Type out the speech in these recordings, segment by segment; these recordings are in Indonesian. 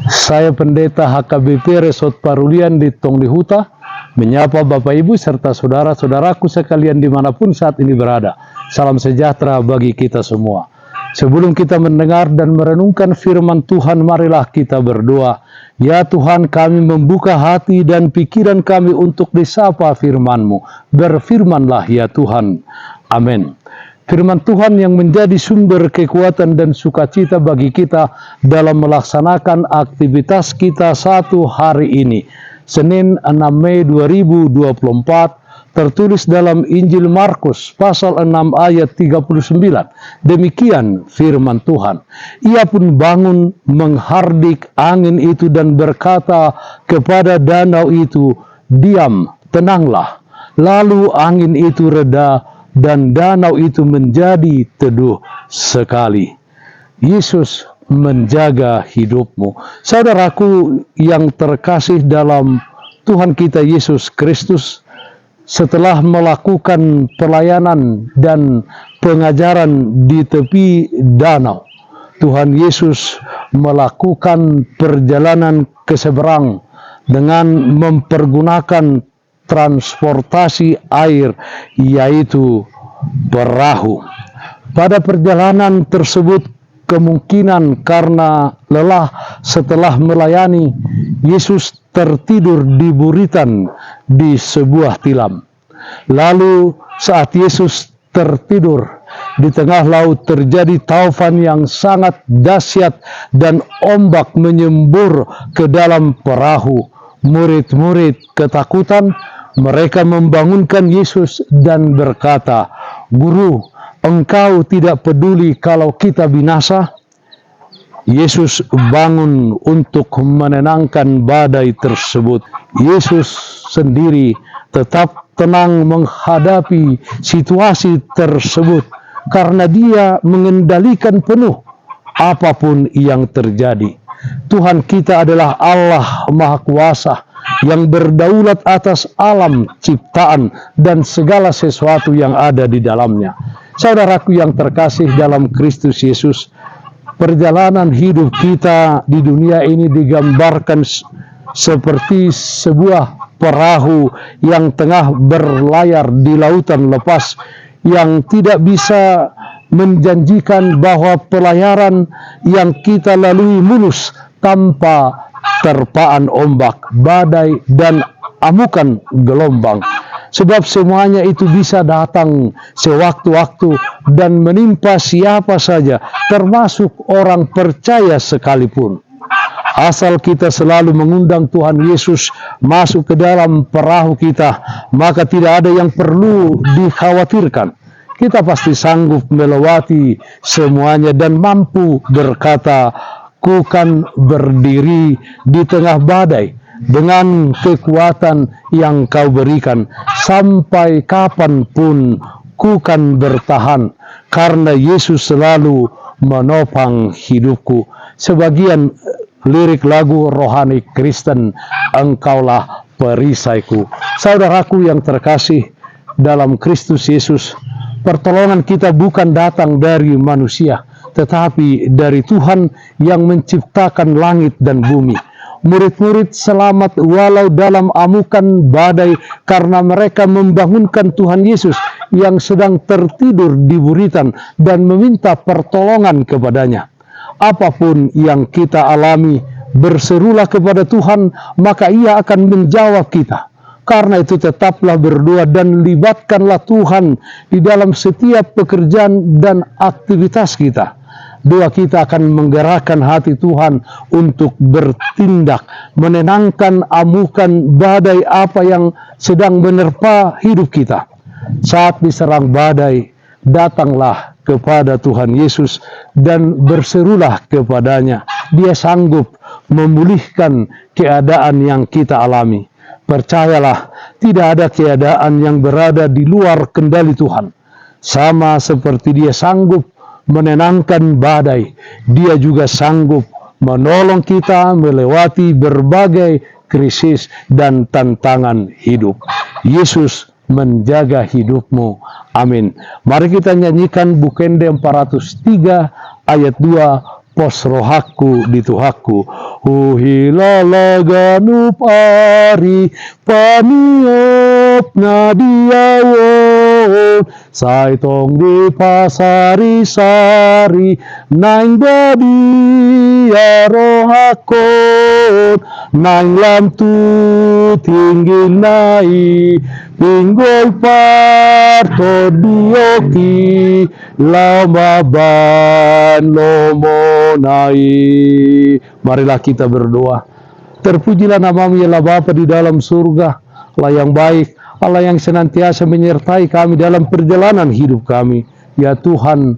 Saya Pendeta HKBP Resort Parulian di Tongdihuta menyapa Bapak Ibu serta saudara-saudaraku sekalian dimanapun saat ini berada. Salam sejahtera bagi kita semua. Sebelum kita mendengar dan merenungkan firman Tuhan, marilah kita berdoa. Ya Tuhan, kami membuka hati dan pikiran kami untuk disapa firman-Mu. Berfirmanlah ya Tuhan. Amin. Firman Tuhan yang menjadi sumber kekuatan dan sukacita bagi kita dalam melaksanakan aktivitas kita satu hari ini. Senin 6 Mei 2024 tertulis dalam Injil Markus pasal 6 ayat 39. Demikian firman Tuhan. Ia pun bangun menghardik angin itu dan berkata kepada danau itu, "Diam, tenanglah." Lalu angin itu reda dan danau itu menjadi teduh sekali. Yesus menjaga hidupmu. Saudaraku yang terkasih dalam Tuhan kita Yesus Kristus, setelah melakukan pelayanan dan pengajaran di tepi danau, Tuhan Yesus melakukan perjalanan ke seberang dengan mempergunakan transportasi air, yaitu perahu. Pada perjalanan tersebut, kemungkinan karena lelah setelah melayani, Yesus tertidur di buritan di sebuah tilam. Lalu saat Yesus tertidur, di tengah laut terjadi taufan yang sangat dahsyat dan ombak menyembur ke dalam perahu. Murid-murid ketakutan. Mereka membangunkan Yesus dan berkata, "Guru, Engkau tidak peduli kalau kita binasa?" Yesus bangun untuk menenangkan badai tersebut. Yesus sendiri tetap tenang menghadapi situasi tersebut karena Dia mengendalikan penuh apapun yang terjadi. Tuhan kita adalah Allah Maha Kuasa yang berdaulat atas alam ciptaan dan segala sesuatu yang ada di dalamnya. Saudaraku yang terkasih dalam Kristus Yesus, perjalanan hidup kita di dunia ini digambarkan seperti sebuah perahu yang tengah berlayar di lautan lepas, yang tidak bisa menjanjikan bahwa pelayaran yang kita lalui mulus tanpa terpaan ombak, badai, dan amukan gelombang. Sebab semuanya itu bisa datang sewaktu-waktu dan menimpa siapa saja, termasuk orang percaya sekalipun. Asal kita selalu mengundang Tuhan Yesus masuk ke dalam perahu kita, maka tidak ada yang perlu dikhawatirkan. Kita pasti sanggup melewati semuanya dan mampu berkata, "Ku kan berdiri di tengah badai dengan kekuatan yang Kau berikan. Sampai kapanpun ku kan bertahan, karena Yesus selalu menopang hidupku." Sebagian lirik lagu rohani Kristen, "Engkaulah perisaiku." Saudaraku yang terkasih dalam Kristus Yesus, pertolongan kita bukan datang dari manusia, tetapi dari Tuhan yang menciptakan langit dan bumi. Murid-murid selamat walau dalam amukan badai karena mereka membangunkan Tuhan Yesus yang sedang tertidur di buritan dan meminta pertolongan kepadanya. Apapun yang kita alami, berserulah kepada Tuhan, maka Ia akan menjawab kita. Karena itu tetaplah berdoa dan libatkanlah Tuhan di dalam setiap pekerjaan dan aktivitas kita. Doa kita akan menggerakkan hati Tuhan untuk bertindak, menenangkan amukan badai apa yang sedang menerpa hidup kita. Saat diserang badai, datanglah kepada Tuhan Yesus dan berserulah kepadanya. Dia sanggup memulihkan keadaan yang kita alami. Percayalah, tidak ada keadaan yang berada di luar kendali Tuhan. Sama seperti Dia sanggup menenangkan badai, Dia juga sanggup menolong kita melewati berbagai krisis dan tantangan hidup. Yesus menjaga hidupmu. Amin. Mari kita nyanyikan Bukende 403 ayat 2, pos rohaku di tuhaku uhilala ganup ari paniop nadiawon saitong di pasari sari naing badi rohakon naing lam tu tinggi nai pinggol parto dioki lama ban lomonai. Marilah kita berdoa. Terpujilah namamu ya Bapa di dalam surga, Allah yang baik, Allah yang senantiasa menyertai kami dalam perjalanan hidup kami. Ya Tuhan,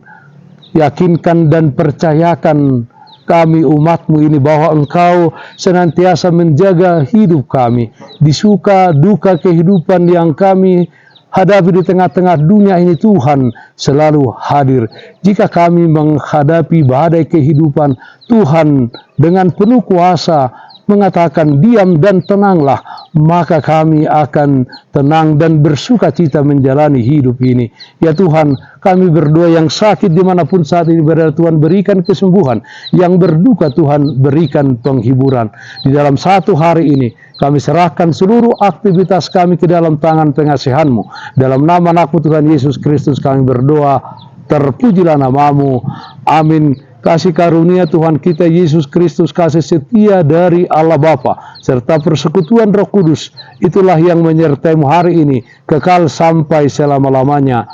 yakinkan dan percayakan kami umatmu ini bahwa Engkau senantiasa menjaga hidup kami. Di suka duka kehidupan yang kami hadapi di tengah-tengah dunia ini, Tuhan selalu hadir. Jika kami menghadapi badai kehidupan, Tuhan dengan penuh kuasa mengatakan diam dan tenanglah, maka kami akan tenang dan bersuka cita menjalani hidup ini. Ya Tuhan, kami berdoa yang sakit dimanapun saat ini berada, Tuhan berikan kesembuhan. Yang berduka Tuhan berikan penghiburan. Di dalam satu hari ini kami serahkan seluruh aktivitas kami ke dalam tangan pengasihan-Mu. Dalam nama anakmu Tuhan Yesus Kristus kami berdoa, terpujilah namamu. Amin. Kasih karunia Tuhan kita Yesus Kristus, kasih setia dari Allah Bapa, serta persekutuan Roh Kudus, itulah yang menyertaimu hari ini, kekal sampai selama-lamanya.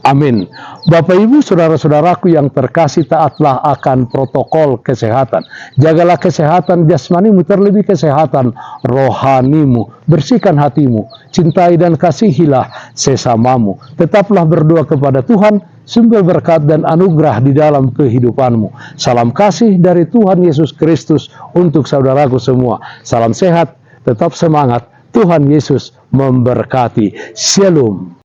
Amin. Bapak Ibu, saudara-saudaraku yang terkasih, taatlah akan protokol kesehatan. Jagalah kesehatan jasmanimu, terlebih kesehatan rohanimu. Bersihkan hatimu, cintai dan kasihilah sesamamu. Tetaplah berdoa kepada Tuhan, sumber berkat dan anugerah di dalam kehidupanmu. Salam kasih dari Tuhan Yesus Kristus untuk saudaraku semua. Salam sehat, tetap semangat. Tuhan Yesus memberkati. Shalom.